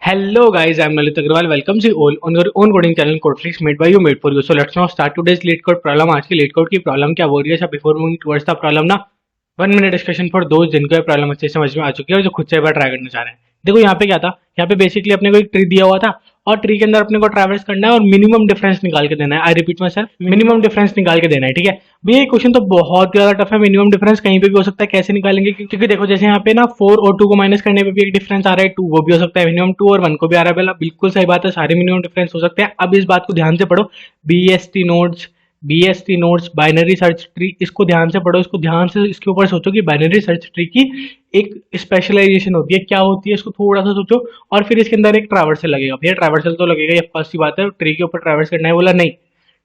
Hello guys, I'm Lalit Agrawal. Welcome you all on your own coding channel Codelix made by you, made for you. So let's now start today's lead code problem. आज की lead code की problem क्या बोल रही है? अच्छा before moving towards the problem ना 1 minute discussion for दोस्त जिनको ये प्रॉब्लम अच्छे से समझ में आ चुकी है और जो खुद से एक बार ट्राई करना चाह रहे हैं। देखो यहाँ पे क्या था, यहाँ पे बेसिकली अपने को एक ट्री दिया हुआ था और ट्री के अंदर अपने को ट्रैवर्स करना है और मिनिमम डिफरेंस निकाल के देना है। I repeat my self, minimum difference निकाल के देना है। ठीक है भैया, ये क्वेश्चन तो बहुत ज्यादा टफ है। मिनिमम डिफरेंस कहीं पे भी हो सकता है, कैसे निकालेंगे? क्योंकि देखो जैसे यहाँ पे ना 4 और 2 को माइनस करने पे भी एक डिफरेंस आ रहा है, 2 वो भी हो सकता है मिनिमम, 2 और 1 को भी आ रहा है। बोला बिल्कुल सही बात है, सारे मिनिमम डिफरेंस हो सकते हैं। अब इस बात को ध्यान से पढ़ो, BST nodes, BST nodes binary search tree, इसको ध्यान से पढ़ो, इसको ध्यान से इसके ऊपर सोचो कि बाइनरी सर्च ट्री की एक स्पेशलाइजेशन होती है, क्या होती है, इसको थोड़ा सा सोचो। और फिर इसके अंदर एक ट्रैवर्सल लगेगा। भैया ट्रैवर्सल तो लगेगा, ये फर्स्ट सी बात है। ट्री के ऊपर ट्रैवर्स करना है, बोला नहीं।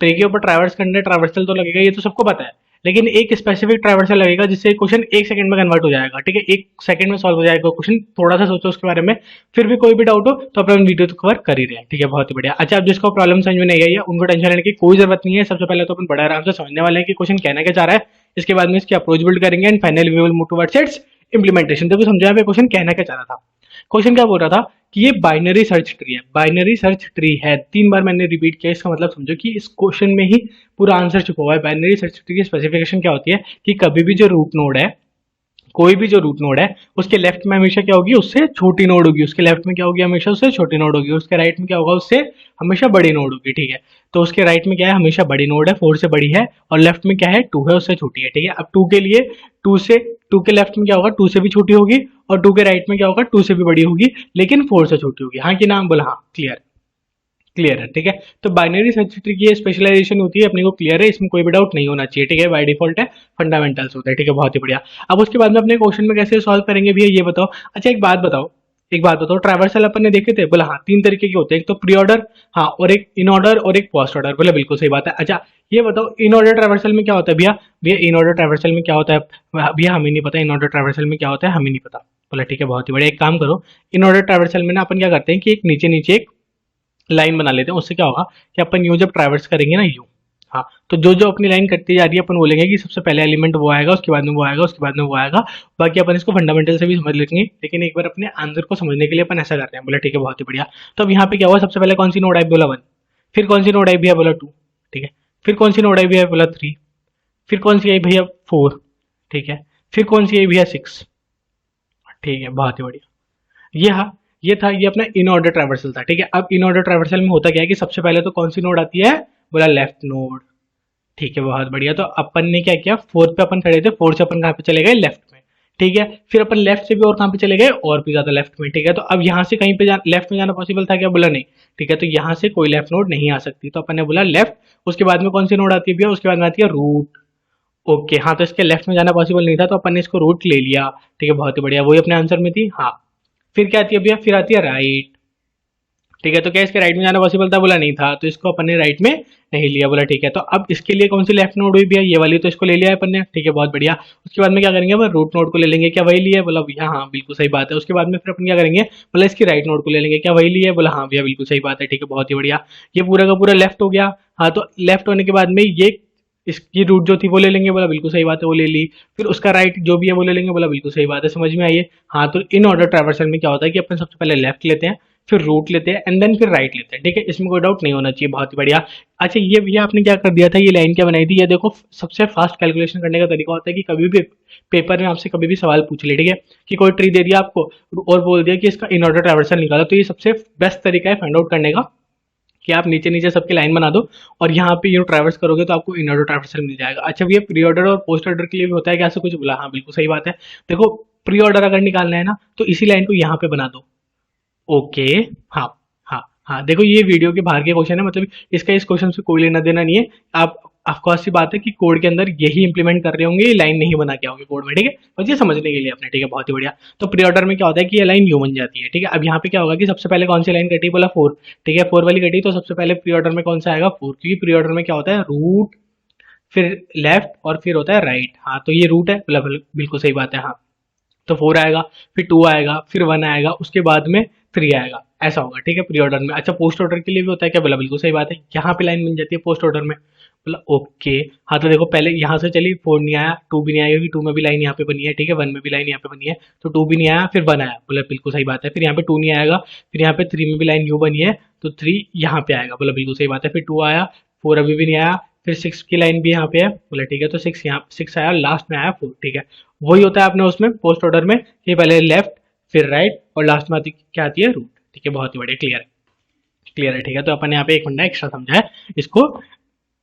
ट्री के ऊपर ट्रैवर्स करना है, ट्रैवर्सल तो लगेगा, ये तो सबको पता है। लेकिन एक स्पेसिफिक ट्रैवर्सल लगेगा जिससे क्वेश्चन 1 सेकंड में कन्वर्ट हो जाएगा। ठीक है, 1 सेकंड में सॉल्व हो जाएगा क्वेश्चन। थोड़ा सा सोचो उसके बारे में। फिर भी कोई भी डाउट हो तो अपन वीडियो तो कवर कर ही रहे हैं। ठीक है, बहुत ही बढ़िया। अच्छा, अब जिसको प्रॉब्लम समझ में नहीं आई है उनको टेंशन लेने की कोई जरूरत नहीं है। सबसे पहले तो अपन बड़ा आराम से समझने वाले हैं कि क्वेश्चन कहना क्या चाह रहा है। इसके बाद में इसकी अप्रोच बिल्ड करेंगे and finally we will move towards its implementation. देखो समझो यहाँ पे क्वेश्चन कहना क्या चाह रहा था। क्वेश्चन क्या बोल रहा था कि ये बाइनरी सर्च ट्री है, बाइनरी सर्च ट्री है। 3 बार मैंने रिपीट किया, इसका मतलब समझो कि इस क्वेश्चन में ही पूरा आंसर छुपा हुआ है। बाइनरी सर्च ट्री की स्पेसिफिकेशन क्या होती है कि कभी भी जो रूट नोड है, कोई भी जो रूट नोड है, उसके लेफ्ट में हमेशा क्या होगी, उससे छोटी नोड होगी। उसके लेफ्ट में क्या होगी, हमेशा उससे छोटी नोड होगी। उसके राइट में क्या होगा, उससे हमेशा बड़ी नोड होगी। ठीक है, तो उसके राइट में क्या है, हमेशा बड़ी नोड है, 4 से बड़ी है। और लेफ्ट में क्या है, 2 है, उससे छोटी है। ठीक है, अब 2 के लिए 2 से 2 के लेफ्ट में क्या होगा, 2 से भी छोटी होगी। और 2 के राइट में क्या होगा, 2 से भी बड़ी होगी, लेकिन 4 से छोटी होगी। हाँ कि नाम बोला, हाँ क्लियर, क्लियर है। ठीक है, तो बाइनरी सर्च ट्री की स्पेशलाइजेशन होती है, अपने को क्लियर है, इसमें कोई भी डाउट नहीं होना चाहिए। ठीक है, बाय डिफॉल्ट है, फंडामेंटल्स होता है। ठीक है, बहुत ही बढ़िया। अब उसके बाद में अपने क्वेश्चन में कैसे सॉल्व करेंगे भैया, ये बताओ। अच्छा एक बात बताओ, एक बात बताओ, ट्रैवर्सल अपन ने देखे थे, बोला हाँ 3 तरीके के होते हैं, एक तो प्री ऑर्डर, हाँ, और एक इन ऑर्डर और एक पोस्ट ऑर्डर। बोला बिल्कुल सही बात है। अच्छा ये बताओ, इन ऑर्डर ट्रैवर्सल में क्या होता है भैया? भैया इन ऑर्डर ट्रैवर्सल में क्या होता है भैया, हमें नहीं पता। इन ऑर्डर ट्रैवर्सल में क्या होता है, हमें नहीं पता। बोला ठीक है, बहुत ही बढ़िया। एक काम करो, इन ऑर्डर ट्रैवर्सल में ना अपन क्या करते हैं कि एक नीचे नीचे एक लाइन बना लेते हैं। उससे क्या होगा कि अपन यूं जब ट्रैवर्स करेंगे ना, यूं, हाँ, तो जो जो अपनी लाइन कटती जा रही है अपन बोलेंगे कि सबसे पहले एलिमेंट वो आएगा, उसके बाद में वो आएगा, उसके बाद में वो आएगा। बाकी अपन इसको फंडामेंटल से भी समझ लेंगे, लेकिन एक बार अपने आंसर को समझने के लिए अपन ऐसा करते हैं। बोला ठीक है, बहुत ही बढ़िया। तो अब यहाँ पे क्या हुआ, सबसे पहले कौन सी नोड आई, बोला 1। फिर कौन सी नोड आई भैया, बोला 2। ठीक है, फिर कौन सी नोड आई भैया, बोला 3। फिर कौन सी आई भैया, 4। ठीक है, फिर कौन सी आई भैया, 6। ठीक है, बहुत ही बढ़िया। ये हाँ, ये था, ये अपना इन ऑर्डर ट्रैवर्सल था। ठीक है, अब इन ऑर्डर ट्रैवर्सल में होता क्या है कि सबसे पहले तो कौन सी नोड आती है, बोला लेफ्ट नोड। ठीक है, बहुत बढ़िया। तो अपन ने क्या किया, 4 पे अपन खड़े थे, 4 से अपन कहाँ पे चले गए, लेफ्ट में। ठीक है, फिर अपन लेफ्ट से भी और कहाँ पे चले गए, और भी ज्यादा लेफ्ट में। ठीक है, तो अब यहाँ से कहीं पे लेफ्ट में जाना पॉसिबल था क्या, बोला नहीं। ठीक है, तो यहाँ से कोई लेफ्ट नोड नहीं आ सकती, तो अपन ने बोला लेफ्ट। उसके बाद में कौन सी नोड आती है भैया, उसके बाद में आती है रूट। ओके, हाँ, तो इसके लेफ्ट में जाना पॉसिबल नहीं था, तो अपन ने इसको रूट ले लिया। ठीक है, बहुत ही बढ़िया, वही अपने आंसर में थी। हाँ, फिर क्या आती है भैया, फिर आती है राइट। ठीक है, तो क्या इसके राइट में जाना पॉसिबल था, बोला नहीं था, तो इसको अपन ने राइट में नहीं लिया। बोला ठीक है, तो अब इसके लिए कौन सी लेफ्ट नोड हुई भैया, ये वाली, तो इसको ले लिया है अपन ने। ठीक है, बहुत बढ़िया। उसके बाद में क्या करेंगे, अपन रूट नोड को ले लेंगे। क्या वही लिया है, बोला भैया हाँ बिल्कुल सही बात है। उसके बाद में फिर अपन क्या करेंगे, बोला इसकी राइट नोड को ले लेंगे। क्या वही लिया है, बोला हाँ भैया बिल्कुल सही बात है। ठीक है, बहुत ही बढ़िया। ये पूरा का पूरा लेफ्ट हो गया। हाँ, तो लेफ्ट होने के बाद में ये इसकी रूट जो थी वो ले लेंगे। बोला बिल्कुल सही बात है, वो ले ली। फिर उसका राइट जो भी है वो ले लेंगे। बोला बिल्कुल सही बात है, समझ में आई है। हाँ, तो इन ऑर्डर ट्रैवर्सल में क्या होता है कि अपन सबसे पहले लेफ्ट लेते हैं, फिर रूट लेते हैं एंड देन फिर राइट लेते हैं। ठीक है, इसमें कोई डाउट नहीं होना चाहिए, बहुत ही बढ़िया। अच्छा ये भैया आपने क्या कर दिया था, ये लाइन क्या बनाई थी, ये देखो सबसे फास्ट कैलकुलेशन करने का तरीका होता है कि कभी भी पेपर में आपसे कभी भी सवाल पूछ ले, ठीक है, कि कोई ट्री दे दिया आपको और बोल दिया कि इसका इन ऑर्डर ट्रैवर्सल निकालो, तो ये सबसे बेस्ट तरीका है फाइंड आउट करने का कि आप नीचे नीचे सबकी लाइन बना दो और यहाँ पे यू ट्रैवर्स करोगे तो आपको इन ऑर्डर ट्रैवर्सल मिल जाएगा। अच्छा भैया प्री ऑर्डर और पोस्ट ऑर्डर के लिए भी होता है क्या, ऐसा कुछ बोला? हाँ बिल्कुल सही बात है। देखो प्री ऑर्डर अगर निकालना है ना तो इसी लाइन को यहाँ पे बना दो। ओके, हाँ, हाँ, हाँ, देखो ये वीडियो के बाहर के क्वेश्चन है, मतलब इसका इस क्वेश्चन से कोई लेना देना नहीं है। आप ऑफकोर्स सी बात है कि कोड के अंदर यही इंप्लीमेंट कर रहे होंगे, ये लाइन नहीं बना के आओगे कोड में। ठीक है, बस ये समझने के लिए अपने। ठीक है, बहुत ही बढ़िया। तो प्री ऑर्डर में क्या होता है कि ये लाइन यू बन जाती है। ठीक है, अब यहाँ पे क्या होगा कि सबसे पहले कौन सी लाइन कटी, बोला 4। ठीक है, 4 वाली कटी, तो सबसे पहले प्री ऑर्डर में कौन सा आएगा, 4, क्योंकि प्री ऑर्डर में क्या होता है, रूट, फिर लेफ्ट और फिर होता है राइट। हाँ, तो ये रूट है, बिल्कुल सही बात है। हाँ, तो 4 आएगा, फिर 2 आएगा, फिर 1 आएगा, उसके बाद में 3 आएगा, ऐसा होगा। ठीक है, प्री ऑर्डर में। अच्छा पोस्ट ऑर्डर के लिए भी होता है क्या, बोला बिल्कुल सही बात है, यहाँ पे लाइन बन जाती है पोस्ट ऑर्डर में। बोला ओके। हाँ तो देखो पहले यहाँ से चली, 4 नहीं आया, 2 भी नहीं आया क्योंकि 2 में भी लाइन यहाँ पे बनी है, ठीक है, 1 में भी लाइन यहाँ पे बनी है, तो 2 भी नहीं आया, फिर 1 आया। बोला बिल्कुल सही बात है। फिर यहाँ पे 2 नहीं आएगा, फिर यहाँ पे 3 में भी लाइन यू बनी है, तो 3 यहाँ पे आएगा। बोला बिल्कुल सही बात है। फिर 2 आया, 4 अभी भी नहीं आया, फिर 6 की लाइन भी यहाँ पे है। बोला ठीक है, तो 6 यहाँ 6 आया, लास्ट में आया 4, ठीक है। वही होता है अपने उसमें पोस्ट ऑर्डर में कि पहले लेफ्ट फिर राइट और लास्ट में आती क्या आती है, रूट, ठीक है। बहुत ही बढ़िया, क्लियर है, क्लियर है, ठीक है। तो अपन यहाँ पे एक घंटा एक्स्ट्रा समझा है इसको,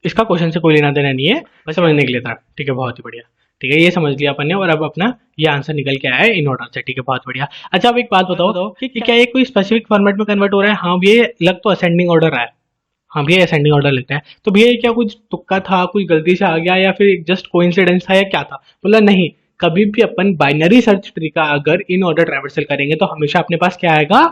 इसका क्वेश्चन से कोई लेना देना नहीं है, बस समझने के लिए था, ठीक है। बहुत ही बढ़िया, ठीक है, ये समझ लिया अपन ने, और अब अपना ये आंसर निकल के आया है इन ऑर्डर से, ठीक है। बहुत बढ़िया। अच्छा अब एक बात बताओ कि क्या ये कोई स्पेसिफिक फॉर्मेट में कन्वर्ट हो रहा है? हाँ भैया लग तो असेंडिंग ऑर्डर रहा है, हाँ भैया असेंडिंग ऑर्डर लगता है। तो भैया ये क्या कुछ तुक्का था, कुछ गलती से आ गया, या फिर जस्ट कोइंसिडेंस था, या क्या था? बोला नहीं, कभी भी अपन बाइनरी सर्च ट्री का अगर इन ऑर्डर ट्रैवर्सल करेंगे तो हमेशा अपने पास क्या आएगा,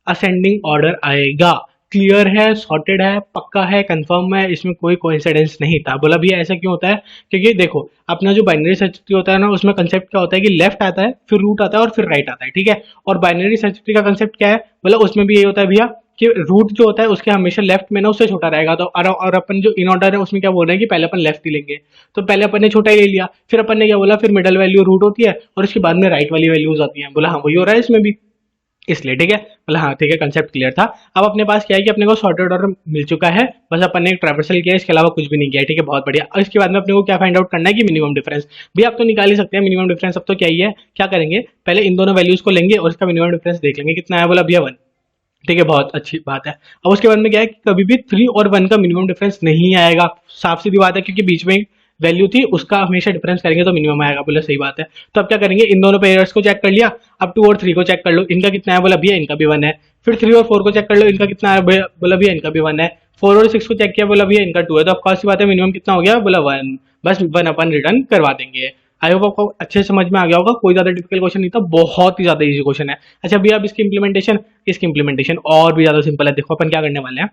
असेंडिंग ऑर्डर आएगा। क्लियर है, सॉर्टेड है, पक्का है, कंफर्म है, इसमें कोई कोइंसिडेंस नहीं था। बोला भैया ऐसा क्यों होता है? क्योंकि देखो अपना जो बाइनरी सर्च ट्री होता है ना, उसमें कंसेप्ट क्या होता है कि लेफ्ट आता है, फिर रूट आता है और फिर राइट आता है, ठीक है। और बाइनरी सर्च ट्री का कंसेप्ट क्या है? बोला उसमें भी यही होता है भैया कि रूट जो होता है उसके हमेशा लेफ्ट में ना उससे छोटा रहेगा। तो और अपन जो इन ऑर्डर है उसमें क्या बोल रहे हैं कि पहले अपन लेफ्ट ही लेंगे, तो पहले अपन ने छोटा ही ले लिया, फिर अपन ने क्या बोला, फिर मिडल वैल्यू रूट होती है और उसके बाद में राइट वाली वैल्यूज आती हैं। बोला हाँ वही हो रहा है इसमें भी, इसलिए, ठीक है। बोला हाँ ठीक है, कंसेप्ट क्लियर था। अब अपने पास क्या है कि अपने को सॉर्टेड ऑर्डर मिल चुका है, बस अपन ने एक ट्रैवर्सल किया, इसके अलावा कुछ भी नहीं किया है, ठीक है। बहुत बढ़िया। और इसके बाद में अपने को क्या फाइंड आउट करना है कि मिनिमम डिफरेंस भी आप तो निकाल ही सकते हैं। मिनिमम डिफरेंस अब तो क्या ही है, क्या करेंगे, पहले इन दोनों वैल्यूज को लेंगे और इसका मिनिमम डिफरेंस देख लेंगे कितना है। बोला भैया 1, ठीक है, बहुत अच्छी बात है। अब उसके बाद में क्या है कि कभी भी 3 और 1 का मिनिमम डिफरेंस नहीं आएगा, साफ सीधी बात है, क्योंकि बीच में वैल्यू थी उसका हमेशा डिफरेंस करेंगे तो मिनिमम आएगा। बोला सही बात है। तो अब क्या करेंगे, इन दोनों पेयर्स को चेक कर लिया, अब 2 और 3 को चेक कर लो, इनका कितना है? बोला भैया इनका भी 1 है। फिर 3 और 4 को चेक कर लो, इनका कितना है? बोला भैया इनका भी 1 है। 4 और 6 को चेक किया, बोला भैया इनका 2 है। तो अब कौन सी बात है, मिनिमम कितना हो गया? बोला 1, बस 1 अपन रिटर्न करवा देंगे। आई होप आपको अच्छे से समझ में आ गया होगा, कोई ज्यादा डिफिकल्ट क्वेश्चन नहीं था, बहुत ही ज्यादा इजी क्वेश्चन है। अच्छा भैया अब इसकी इंप्लीमेंटेशन और भी ज्यादा सिंपल है। देखो अपन क्या करने वाले हैं,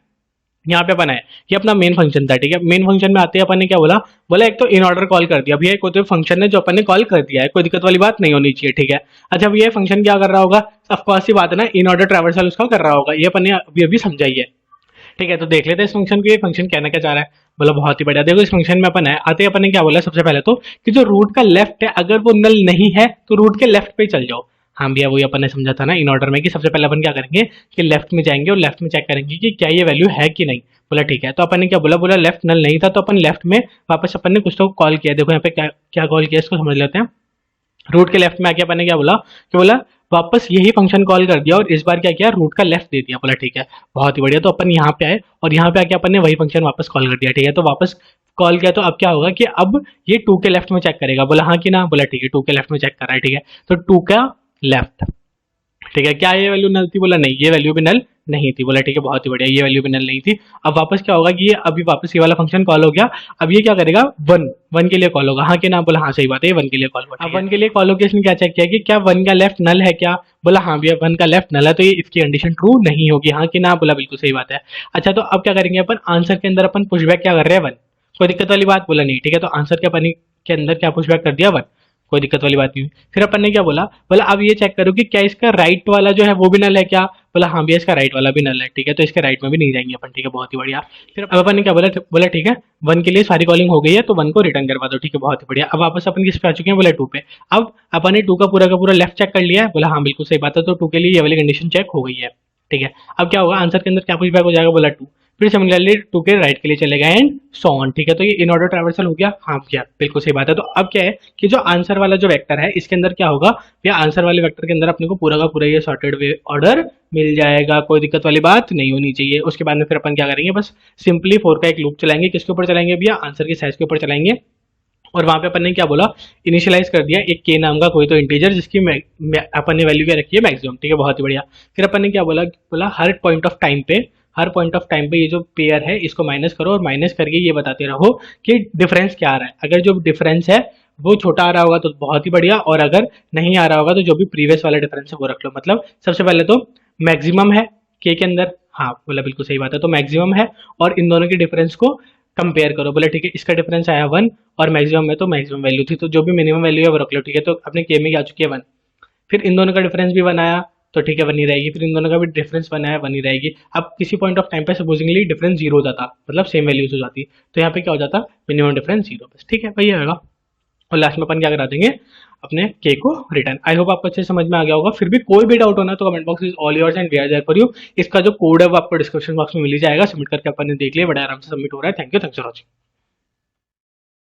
यहाँ पे अपन है, ये अपना मेन फंक्शन था, ठीक है। मेन फंक्शन में आते हैं अपन ने क्या बोला, बोला एक तो इन ऑर्डर कॉल कर दिया, भैया कोई तो फंक्शन है जो अपन ने कॉल कर दिया है, कोई दिक्कत वाली बात नहीं होनी चाहिए, ठीक है। अच्छा भैया फंक्शन क्या कर रहा होगा, ऑफकोर्स सी बात है ना, इन ऑर्डर ट्रैवर्सल उसका कर रहा होगा, ये अपन ने अभी अभी समझाई है, ठीक है। तो देख लेते हैं इस फंक्शन को, ये फंक्शन कहना क्या चाह रहा है। बोला बहुत ही बढ़िया। देखो इस फंक्शन में अपन है, आते अपन ने क्या बोला सबसे पहले तो कि जो रूट का लेफ्ट है अगर वो नल नहीं है तो रूट के लेफ्ट पे चल जाओ। हाँ भैया वही अपन ने समझा था ना इन ऑर्डर में कि सबसे पहले अपन क्या करेंगे कि लेफ्ट में जाएंगे और लेफ्ट में चेक करेंगे कि क्या ये वैल्यू है कि नहीं। बोला ठीक है। तो अपन ने क्या बोला, बोला लेफ्ट नल नहीं था तो अपन लेफ्ट में वापस अपन ने कुछ तो कॉल किया। देखो यहाँ पे क्या क्या कॉल किया इसको समझ लेते हैं। रूट के लेफ्ट में आके अपन ने क्या बोला कि बोला वापस यही फंक्शन कॉल कर दिया और इस बार क्या किया, रूट का लेफ्ट दे दिया। बोला ठीक है, बहुत ही बढ़िया। तो अपन यहाँ पे आए और यहाँ पे आके अपन ने वही फंक्शन वापस कॉल कर दिया, ठीक है। तो वापस कॉल किया तो अब क्या होगा कि अब ये 2 के लेफ्ट में चेक करेगा। बोला हाँ कि ना, बोला ठीक है 2 के लेफ्ट में चेक कर रहा है, ठीक है। तो 2 का लेफ्ट, ठीक है। क्या ये वैल्यू नल थी? बोला नहीं, ये वैल्यू भी नल नहीं थी। बोला ठीक है, बहुत ही बढ़िया, ये वैल्यू भी नल नहीं थी। अब वापस क्या होगा कि ये अभी वापस ये वाला फंक्शन कॉल हो गया। अब ये क्या करेगा, 1 के लिए कॉल होगा, हाँ कि ना। बोला हाँ सही बात है, ये 1 के लिए कॉल होगा। अब 1 के लिए कॉल होगा, इसने क्या चेक किया कि क्या 1 का लेफ्ट नल है क्या। बोला हाँ भैया 1 का लेफ्ट नल है, तो ये इसकी कंडीशन ट्रू नहीं होगी, हाँ कि ना। बोला बिल्कुल सही बात है। अच्छा तो अब क्या करेंगे अपन, आंसर के अंदर अपन पुशबैक क्या कर रहे हैं, 1, कोई दिक्कत वाली बात? बोला नहीं, ठीक है। तो आंसर के अपन के अंदर क्या पुशबैक कर दिया, 1, कोई दिक्कत वाली बात नहीं हुई। फिर अपन ने क्या बोला, बोला अब ये चेक करो कि क्या इसका राइट वाला जो है वो भी नल है क्या। बोला हाँ भैया इसका राइट वाला भी नल है, ठीक है। तो इसके राइट में भी नहीं जाएंगे अपन, ठीक है, बहुत ही बढ़िया। फिर अब अपन ने क्या बोला, बोला ठीक है 1 के लिए सारी कॉलिंग हो गई है तो 1 को रिटर्न करवा दो, ठीक है, बहुत ही बढ़िया। अब वापस अपन किस पे आ चुके हैं, बोला 2 पे। अब अपन ने 2 का पूरा लेफ्ट चेक कर लिया है। बोला हाँ बिल्कुल सही बात है, तो 2 के लिए ये वाली कंडीशन चेक हो गई है, ठीक है। अब क्या होगा, आंसर के अंदर क्या पुशबैक हो जाएगा, बोला 2। फिर सिमिलरली 2 के राइट के लिए चलेगा एंड सो ऑन, ठीक है। तो ये इन ऑर्डर ट्रैवर्सल हो गया, हाँ क्या बिल्कुल सही बात है। तो अब क्या है कि जो आंसर वाला जो वेक्टर है इसके अंदर क्या होगा, या आंसर वाले वेक्टर के अंदर अपने को पूरा का पूरा ये सॉर्टेड वे ऑर्डर मिल जाएगा, कोई दिक्कत वाली बात नहीं होनी चाहिए। उसके बाद में फिर अपन क्या करेंगे, बस सिंपली 4 का एक लूप चलाएंगे, किसके ऊपर चलाएंगे भैया, आंसर के साइज के ऊपर चलाएंगे। और वहां पे अपन ने क्या बोला, इनिशियलाइज कर दिया एक के नाम का कोई तो इंटीजर जिसकी अपन ने वैल्यू क्या रखी है, मैक्सिमम, ठीक है, बहुत ही बढ़िया। फिर अपन ने क्या बोला, बोला हर पॉइंट ऑफ टाइम पे ये जो पेयर है इसको माइनस करो और माइनस करके ये बताते रहो कि डिफरेंस क्या आ रहा है। अगर जो डिफरेंस है वो छोटा आ रहा होगा तो बहुत ही बढ़िया, और अगर नहीं आ रहा होगा तो जो भी प्रीवियस वाला डिफरेंस है वो रख लो। मतलब सबसे पहले तो मैक्सिमम है के अंदर, हाँ बोला बिल्कुल सही बात है, तो मैक्सिमम है और इन दोनों के डिफरेंस को कंपेयर करो। बोले ठीक है, इसका डिफरेंस आया 1 और मैक्सिमम में तो मैक्सिमम वैल्यू थी, तो जो भी मिनिमम वैल्यू है वो रख लो, ठीक है। तो अपने के में क्या आ चुकी है 1। फिर इन दोनों का डिफरेंस भी 1 आया तो ठीक है बनी रहेगी, फिर इन दोनों का भी डिफरेंस बना है बनी रहेगी। अब किसी पॉइंट ऑफ टाइम पे सपोजिंगली डिफरेंस जीरो हो जाता, मतलब सेम वैल्यूज हो जाती, तो यहाँ पे क्या हो जाता, मिनिमम डिफरेंस जीरो, बस ठीक है वही आएगा। और लास्ट में अपन क्या करा देंगे, अपने के को रिटर्न। आई होप आपको अच्छे समझ में आ गया होगा। फिर भी कोई भी डाउट होना तो comment box is all yours and we are there for you. इसका जो कोड है वो आपको डिस्क्रिप्शन बॉक्स में मिल ही जाएगा, सबमिट करके अपन ने देख लिया, बड़ा आराम से सबमिट हो रहा है। Thank you for watching.